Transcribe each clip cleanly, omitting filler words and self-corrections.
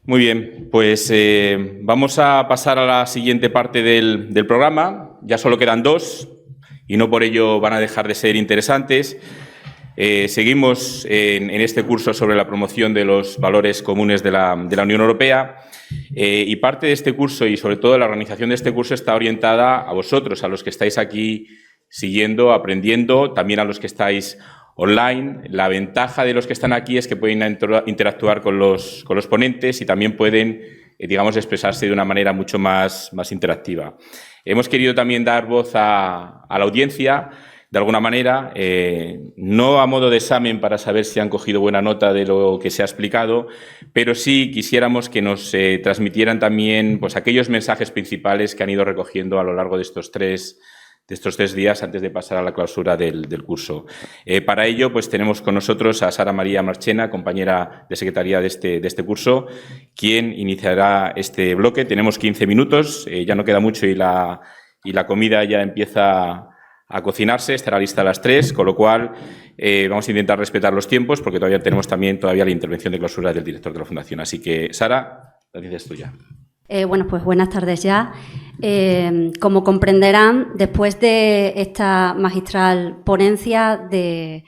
Muy bien, pues vamos a pasar a la siguiente parte del programa. Ya solo quedan dos y no por ello van a dejar de ser interesantes. Seguimos en este curso sobre la promoción de los valores comunes de la Unión Europea y parte de este curso y sobre todo la organización de este curso está orientada a vosotros, a los que estáis aquí siguiendo, aprendiendo, también a los que estáis online. La ventaja de los que están aquí es que pueden interactuar con los ponentes y también pueden, digamos, expresarse de una manera mucho más interactiva. Hemos querido también dar voz a la audiencia, de alguna manera, no a modo de examen para saber si han cogido buena nota de lo que se ha explicado, pero sí quisiéramos que nos transmitieran también pues, aquellos mensajes principales que han ido recogiendo a lo largo de estos tres días antes de pasar a la clausura del curso. Para ello, pues tenemos con nosotros a Sara María Marchena, compañera de secretaría de este curso, quien iniciará este bloque. Tenemos 15 minutos, ya no queda mucho y la comida ya empieza a cocinarse, estará lista a las 3, con lo cual vamos a intentar respetar los tiempos porque todavía tenemos también la intervención de clausura del director de la Fundación. Así que, Sara, la dices tuya. Bueno, pues buenas tardes ya. Como comprenderán, después de esta magistral ponencia de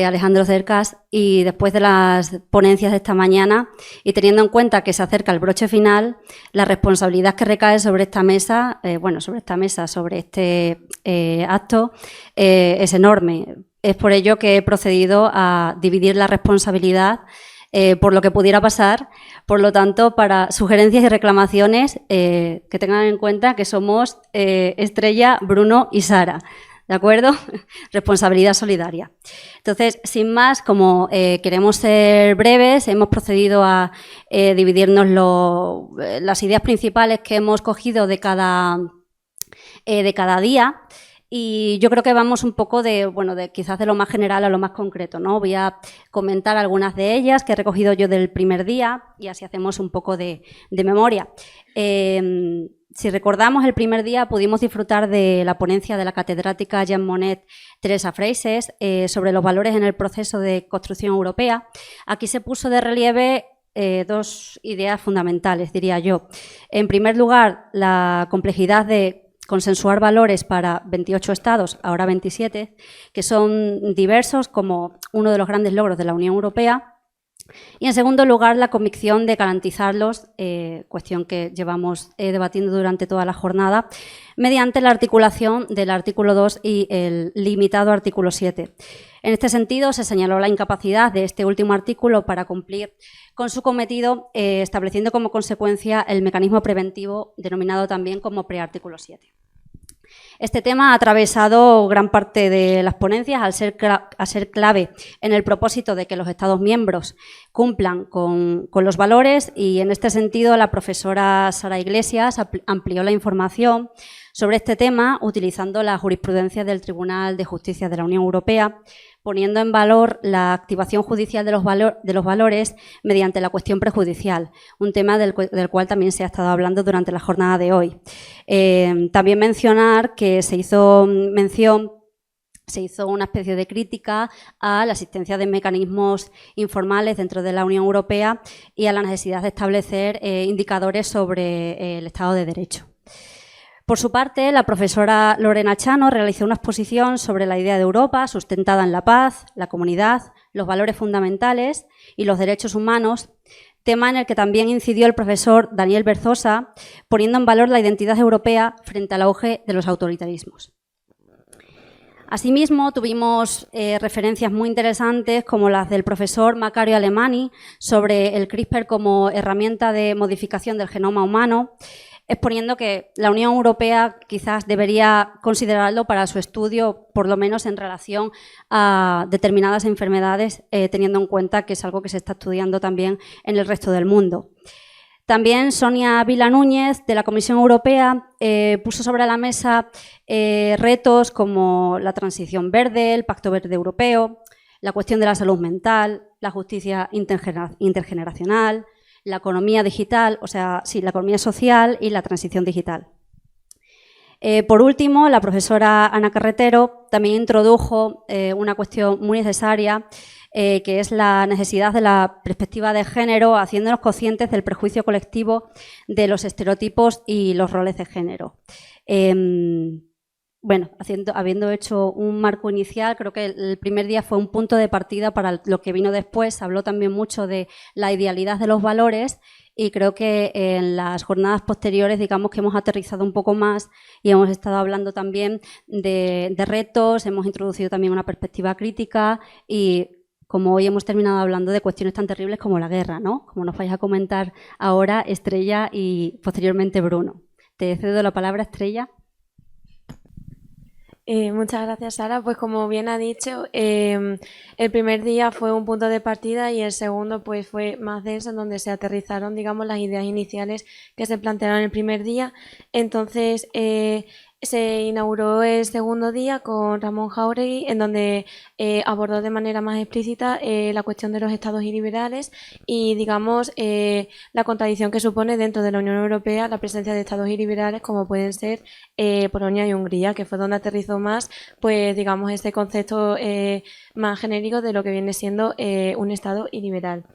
Alejandro Cercas y después de las ponencias de esta mañana y teniendo en cuenta que se acerca el broche final, la responsabilidad que recae sobre esta mesa, sobre este acto, es enorme. Es por ello que he procedido a dividir la responsabilidad por lo que pudiera pasar. Por lo tanto, para sugerencias y reclamaciones, que tengan en cuenta que somos Estrella, Bruno y Sara, ¿de acuerdo? Responsabilidad solidaria. Entonces, sin más, como queremos ser breves, hemos procedido a dividirnos las ideas principales que hemos cogido de cada día. Y yo creo que vamos un poco quizás de lo más general a lo más concreto, ¿no? Voy a comentar algunas de ellas que he recogido yo del primer día y así hacemos un poco de memoria. Si recordamos, el primer día pudimos disfrutar de la ponencia de la catedrática Jean Monnet Teresa Freixes sobre los valores en el proceso de construcción europea. Aquí se puso de relieve dos ideas fundamentales, diría yo. En primer lugar, la complejidad de consensuar valores para 28 estados, ahora 27, que son diversos como uno de los grandes logros de la Unión Europea. Y en segundo lugar, la convicción de garantizarlos, cuestión que llevamos debatiendo durante toda la jornada, mediante la articulación del artículo 2 y el limitado artículo 7. En este sentido, se señaló la incapacidad de este último artículo para cumplir con su cometido, estableciendo como consecuencia el mecanismo preventivo denominado también como preartículo 7. Este tema ha atravesado gran parte de las ponencias al ser clave en el propósito de que los Estados miembros cumplan con los valores y en este sentido la profesora Sara Iglesias amplió la información sobre este tema utilizando la jurisprudencia del Tribunal de Justicia de la Unión Europea, poniendo en valor la activación judicial de los valores mediante la cuestión prejudicial, un tema del cual también se ha estado hablando durante la jornada de hoy. También mencionar que se hizo una especie de crítica a la existencia de mecanismos informales dentro de la Unión Europea y a la necesidad de establecer indicadores sobre el Estado de Derecho. Por su parte, la profesora Lorena Chano realizó una exposición sobre la idea de Europa sustentada en la paz, la comunidad, los valores fundamentales y los derechos humanos, tema en el que también incidió el profesor Daniel Berzosa, poniendo en valor la identidad europea frente al auge de los autoritarismos. Asimismo, tuvimos referencias muy interesantes como las del profesor Macario Alemani sobre el CRISPR como herramienta de modificación del genoma humano, exponiendo que la Unión Europea quizás debería considerarlo para su estudio, por lo menos en relación a determinadas enfermedades, teniendo en cuenta que es algo que se está estudiando también en el resto del mundo. También Sonia Vila Núñez, de la Comisión Europea, puso sobre la mesa retos como la transición verde, el Pacto Verde Europeo, la cuestión de la salud mental, la justicia intergeneracional, la economía digital, la economía social y la transición digital. Por último, la profesora Ana Carretero también introdujo una cuestión muy necesaria que es la necesidad de la perspectiva de género, haciéndonos conscientes del prejuicio colectivo, de los estereotipos y los roles de género. Bueno, habiendo hecho un marco inicial, creo que el primer día fue un punto de partida para lo que vino después. Se habló también mucho de la idealidad de los valores y creo que en las jornadas posteriores, digamos que hemos aterrizado un poco más y hemos estado hablando también de retos, hemos introducido también una perspectiva crítica y, como hoy hemos terminado hablando de cuestiones tan terribles como la guerra, ¿no? Como nos vais a comentar ahora Estrella y posteriormente Bruno. Te cedo la palabra, Estrella. Muchas gracias, Sara. Pues como bien ha dicho, el primer día fue un punto de partida y el segundo pues fue más denso, en donde se aterrizaron, digamos, las ideas iniciales que se plantearon el primer día. Entonces, se inauguró el segundo día con Ramón Jáuregui, en donde abordó de manera más explícita la cuestión de los estados iliberales y, digamos, la contradicción que supone dentro de la Unión Europea la presencia de estados iliberales como pueden ser Polonia y Hungría, que fue donde aterrizó más, pues, digamos, este concepto más genérico de lo que viene siendo un estado iliberal.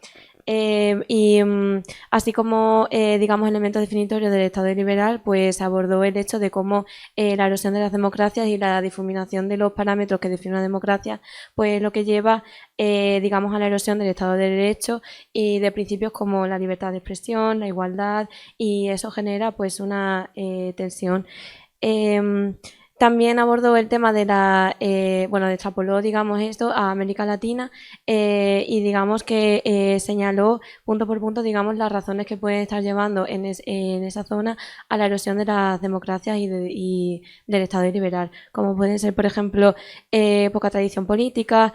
Así como, digamos, elementos definitorios del Estado liberal, pues abordó el hecho de cómo la erosión de las democracias y la difuminación de los parámetros que define una democracia, pues lo que lleva, digamos, a la erosión del Estado de Derecho y de principios como la libertad de expresión, la igualdad, y eso genera, pues, una tensión. También abordó el tema de extrapoló, digamos, esto a América Latina y, digamos, que señaló punto por punto, digamos, las razones que pueden estar llevando en esa zona a la erosión de las democracias y del Estado liberal, como pueden ser, por ejemplo, poca tradición política,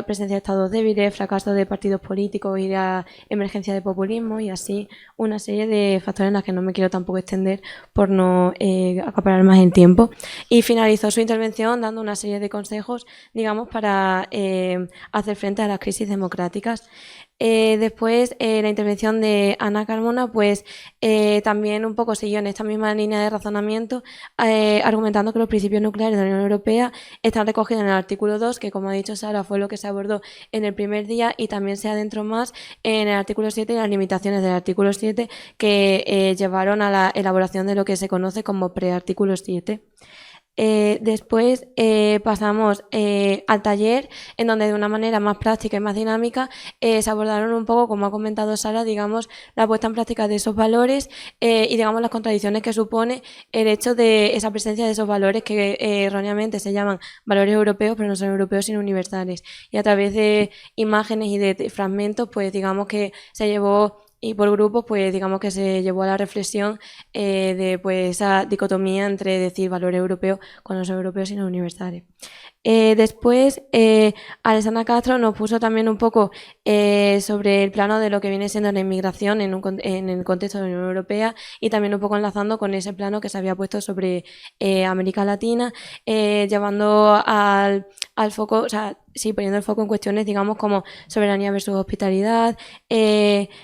presencia de estados débiles, fracaso de partidos políticos y la emergencia de populismo, y así una serie de factores en los que no me quiero tampoco extender por no acaparar más el tiempo. Y finalizó su intervención dando una serie de consejos, digamos, para hacer frente a las crisis democráticas. Después, la intervención de Ana Carmona, pues también un poco siguió en esta misma línea de razonamiento, argumentando que los principios nucleares de la Unión Europea están recogidos en el artículo 2, que, como ha dicho Sara, fue lo que se abordó en el primer día, y también se adentró más en el artículo 7 y las limitaciones del artículo 7 que llevaron a la elaboración de lo que se conoce como preartículo 7. Después pasamos al taller, en donde de una manera más práctica y más dinámica se abordaron un poco, como ha comentado Sara, digamos, la puesta en práctica de esos valores y, digamos, las contradicciones que supone el hecho de esa presencia de esos valores que erróneamente se llaman valores europeos, pero no son europeos sino universales. Y a través de imágenes y de fragmentos, pues digamos que se llevó, y por grupos, pues digamos que se llevó a la reflexión de pues esa dicotomía entre decir valores europeos cuando no son europeos sino universales. Después, Alessandra Castro nos puso también un poco sobre el plano de lo que viene siendo la inmigración en el contexto de la Unión Europea, y también un poco enlazando con ese plano que se había puesto sobre América Latina, llevando al foco, o sea, sí, poniendo el foco en cuestiones, digamos, como soberanía versus hospitalidad,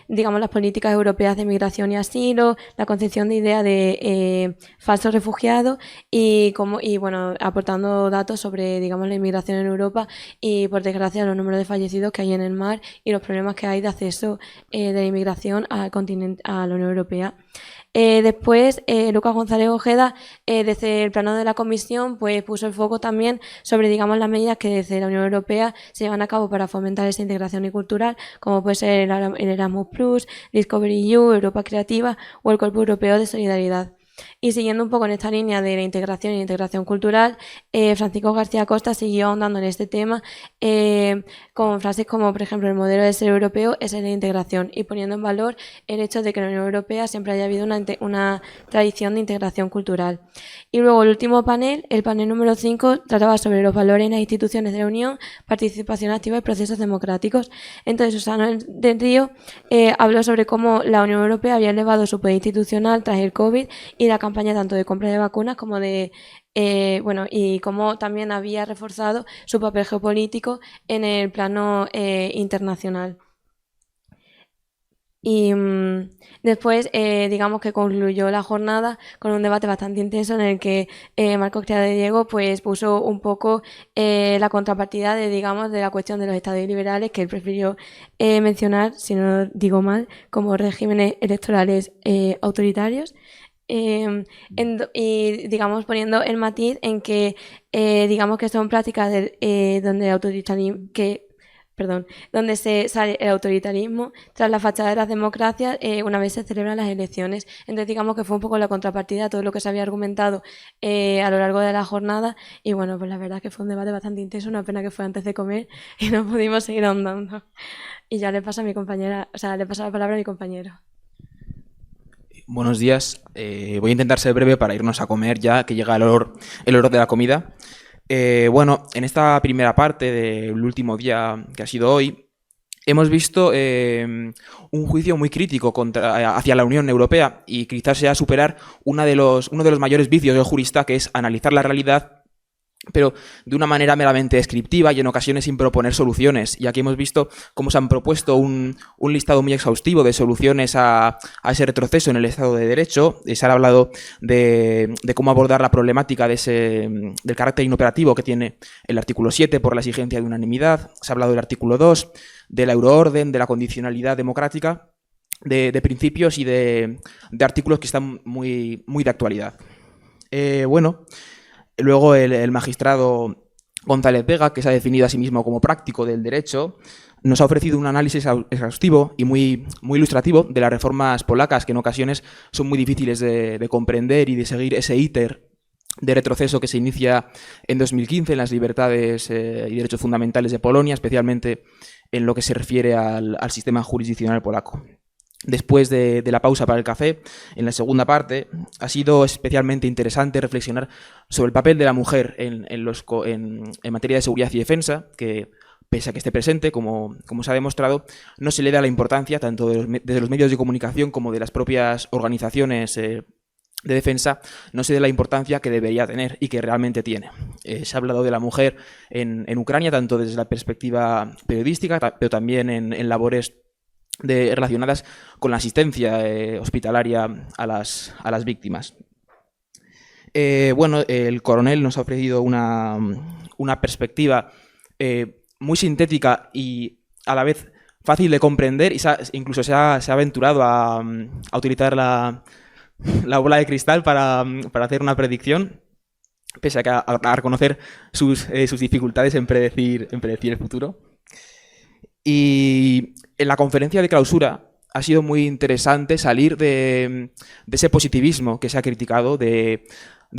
digamos, las políticas europeas de migración y asilo, la concepción de idea de falsos refugiados y bueno, aportando datos sobre, digamos, la inmigración en Europa y, por desgracia, los números de fallecidos que hay en el mar y los problemas que hay de acceso de la inmigración al continente, a la Unión Europea. Después, Lucas González Ojeda, desde el plano de la comisión, pues puso el foco también sobre, digamos, las medidas que desde la Unión Europea se llevan a cabo para fomentar esa integración y cultural, como puede ser el Erasmus Plus, Discovery EU, Europa Creativa o el Cuerpo Europeo de Solidaridad. Y siguiendo un poco en esta línea de la integración y integración cultural, Francisco García Costa siguió ahondando en este tema con frases como, por ejemplo, el modelo de ser europeo es el de integración, y poniendo en valor el hecho de que en la Unión Europea siempre haya habido una tradición de integración cultural. Y luego el último panel, el panel número 5, trataba sobre los valores en las instituciones de la Unión, participación activa y procesos democráticos. Entonces, Susana del Río habló sobre cómo la Unión Europea había elevado su poder institucional tras el COVID y la campaña tanto de compra de vacunas como de y cómo también había reforzado su papel geopolítico en el plano internacional. Y después, digamos que concluyó la jornada con un debate bastante intenso en el que Marcos Criado de Diego pues puso un poco la contrapartida digamos, de la cuestión de los estados liberales, que él prefirió mencionar, si no lo digo mal, como regímenes electorales autoritarios. Y digamos poniendo el matiz en que digamos que son prácticas donde el autoritarismo donde se sale el autoritarismo tras la fachada de las democracias una vez se celebran las elecciones. Entonces digamos que fue un poco la contrapartida a todo lo que se había argumentado a lo largo de la jornada, y bueno, pues la verdad es que fue un debate bastante intenso, una pena que fue antes de comer y no pudimos seguir ahondando. Y ya le paso a mi compañera, le paso la palabra a mi compañero. Buenos días. Voy a intentar ser breve para irnos a comer ya, que llega el hora de la comida. Bueno, en esta primera parte del último día que ha sido hoy, hemos visto un juicio muy crítico hacia la Unión Europea, y quizás sea superar uno de los mayores vicios del jurista, que es analizar la realidad, pero de una manera meramente descriptiva y en ocasiones sin proponer soluciones. Y aquí hemos visto cómo se han propuesto un listado muy exhaustivo de soluciones a ese retroceso en el Estado de Derecho. Se ha hablado de cómo abordar la problemática del carácter inoperativo que tiene el artículo 7 por la exigencia de unanimidad. Se ha hablado del artículo 2, de la euroorden, de la condicionalidad democrática, de principios y de artículos que están muy de actualidad. Bueno, luego el magistrado González Vega, que se ha definido a sí mismo como práctico del derecho, nos ha ofrecido un análisis exhaustivo y muy ilustrativo de las reformas polacas, que en ocasiones son muy difíciles de comprender y de seguir ese íter de retroceso que se inicia en 2015 en las libertades y derechos fundamentales de Polonia, especialmente en lo que se refiere al sistema jurisdiccional polaco. Después de la pausa para el café, en la segunda parte, ha sido especialmente interesante reflexionar sobre el papel de la mujer en materia de seguridad y defensa, que, pese a que esté presente, como se ha demostrado, no se le da la importancia, tanto desde los medios de comunicación como de las propias organizaciones de defensa, no se da la importancia que debería tener y que realmente tiene. Se ha hablado de la mujer en Ucrania, tanto desde la perspectiva periodística, pero también en labores relacionadas con la asistencia hospitalaria a las víctimas. Bueno, el coronel nos ha ofrecido una perspectiva muy sintética y a la vez fácil de comprender, y incluso se ha aventurado a utilizar la bola de cristal para hacer una predicción, pese a reconocer sus dificultades en predecir el futuro. Y en la conferencia de clausura ha sido muy interesante salir de ese positivismo que se ha criticado, de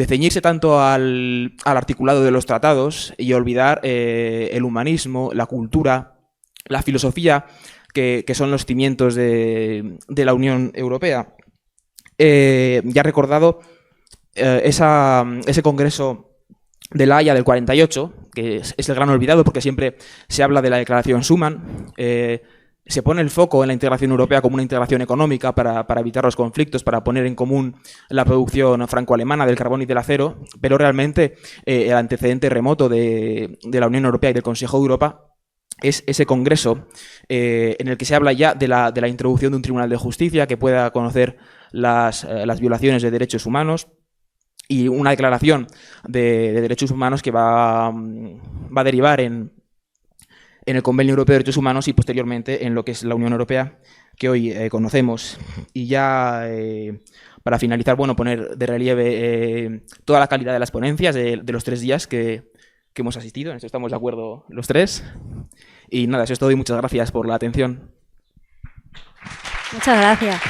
ceñirse tanto al articulado de los tratados y olvidar el humanismo, la cultura, la filosofía, que son los cimientos de la Unión Europea. Ya ha recordado ese congreso de La Haya del 48, que es el gran olvidado porque siempre se habla de la Declaración Schuman. Se pone el foco en la integración europea como una integración económica para evitar los conflictos, para poner en común la producción franco-alemana del carbón y del acero, pero realmente el antecedente remoto de la Unión Europea y del Consejo de Europa es ese congreso en el que se habla ya de la introducción de un tribunal de justicia que pueda conocer las violaciones de derechos humanos, y una declaración de derechos humanos que va a derivar en el Convenio Europeo de Derechos Humanos y posteriormente en lo que es la Unión Europea que hoy conocemos. Y ya para finalizar, bueno, poner de relieve toda la calidad de las ponencias de los 3 días que hemos asistido. En esto estamos de acuerdo los 3. Y nada, eso es todo y muchas gracias por la atención. Muchas gracias.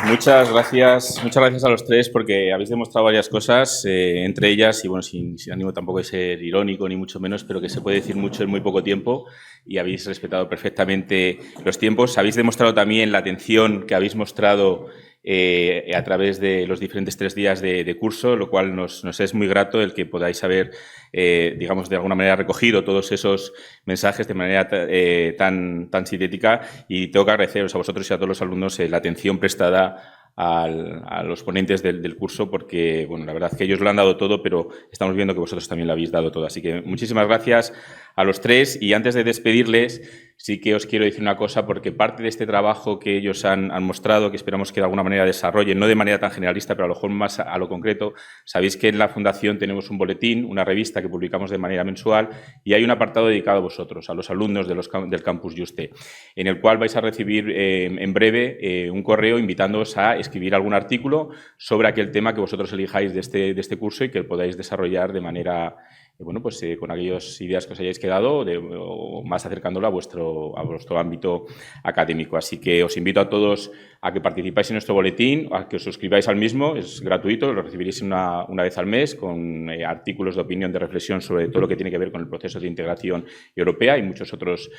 Muchas gracias a los 3 porque habéis demostrado varias cosas, entre ellas, y bueno, sin ánimo tampoco de ser irónico ni mucho menos, pero que se puede decir mucho en muy poco tiempo, y habéis respetado perfectamente los tiempos. Habéis demostrado también la atención que habéis mostrado a través de los diferentes 3 días de curso, lo cual nos es muy grato el que podáis haber, digamos, de alguna manera recogido todos esos mensajes de manera tan sintética, y tengo que agradeceros a vosotros y a todos los alumnos la atención prestada a los ponentes del curso, porque bueno, la verdad es que ellos lo han dado todo, pero estamos viendo que vosotros también lo habéis dado todo. Así que muchísimas gracias a los tres. Y antes de despedirles, sí que os quiero decir una cosa, porque parte de este trabajo que ellos han mostrado, que esperamos que de alguna manera desarrollen, no de manera tan generalista, pero a lo mejor más a lo concreto, sabéis que en la Fundación tenemos un boletín, una revista que publicamos de manera mensual, y hay un apartado dedicado a vosotros, a los alumnos del Campus Juste, en el cual vais a recibir en breve un correo invitándoos a escribir algún artículo sobre aquel tema que vosotros elijáis de este curso y que podáis desarrollar de manera, bueno, pues con aquellas ideas que os hayáis quedado o más acercándolo a vuestro ámbito académico. Así que os invito a todos a que participáis en nuestro boletín, a que os suscribáis al mismo, es gratuito, lo recibiréis una vez al mes con artículos de opinión, de reflexión sobre todo lo que tiene que ver con el proceso de integración europea y muchos otros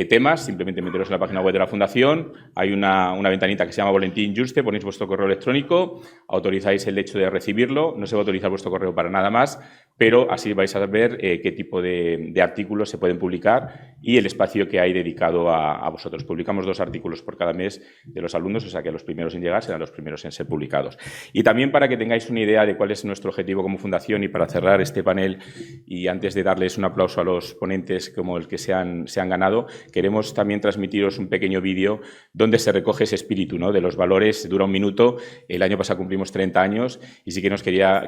temas. Simplemente meteros en la página web de la Fundación, hay una ventanita que se llama Boletín Juste, ponéis vuestro correo electrónico, autorizáis el hecho de recibirlo, no se va a autorizar vuestro correo para nada más, pero así vais a ver qué tipo de artículos se pueden publicar y el espacio que hay dedicado a vosotros. Publicamos 2 artículos por cada mes de los alumnos, o sea que los primeros en llegar serán los primeros en ser publicados. Y también para que tengáis una idea de cuál es nuestro objetivo como fundación y para cerrar este panel, y antes de darles un aplauso a los ponentes como el que se han ganado, queremos también transmitiros un pequeño vídeo donde se recoge ese espíritu, ¿no?, de los valores. Dura 1 minuto, el año pasado cumplimos 30 años y sí que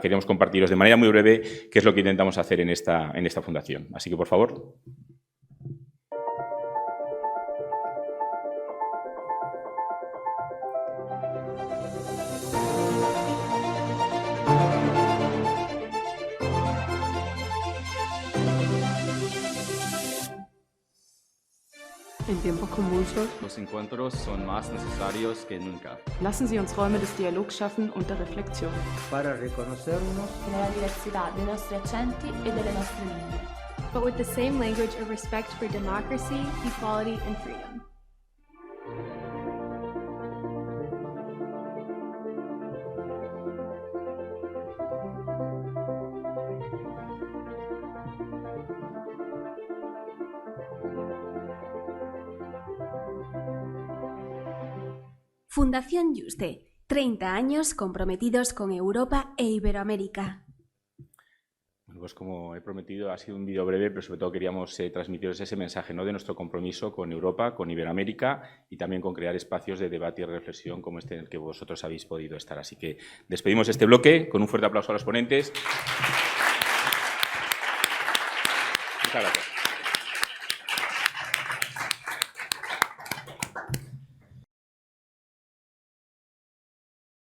queríamos compartiros de manera muy breve qué es lo que intentamos hacer en esta fundación. Así que, por favor. En tiempos convulsos, los encuentros son más necesarios que nunca. lassen Sie uns Räume des Dialogs schaffen und der Reflexion. Para reconocernos nella diversità dei nostri accenti e delle nostre lingue, but with the same language of respect for democracy, equality, and freedom. Fundación Juste, 30 años comprometidos con Europa e Iberoamérica. Bueno, pues como he prometido, ha sido un vídeo breve, pero sobre todo queríamos transmitiros ese mensaje, ¿no?, de nuestro compromiso con Europa, con Iberoamérica y también con crear espacios de debate y reflexión como este en el que vosotros habéis podido estar. Así que despedimos este bloque con un fuerte aplauso a los ponentes. Muchas gracias.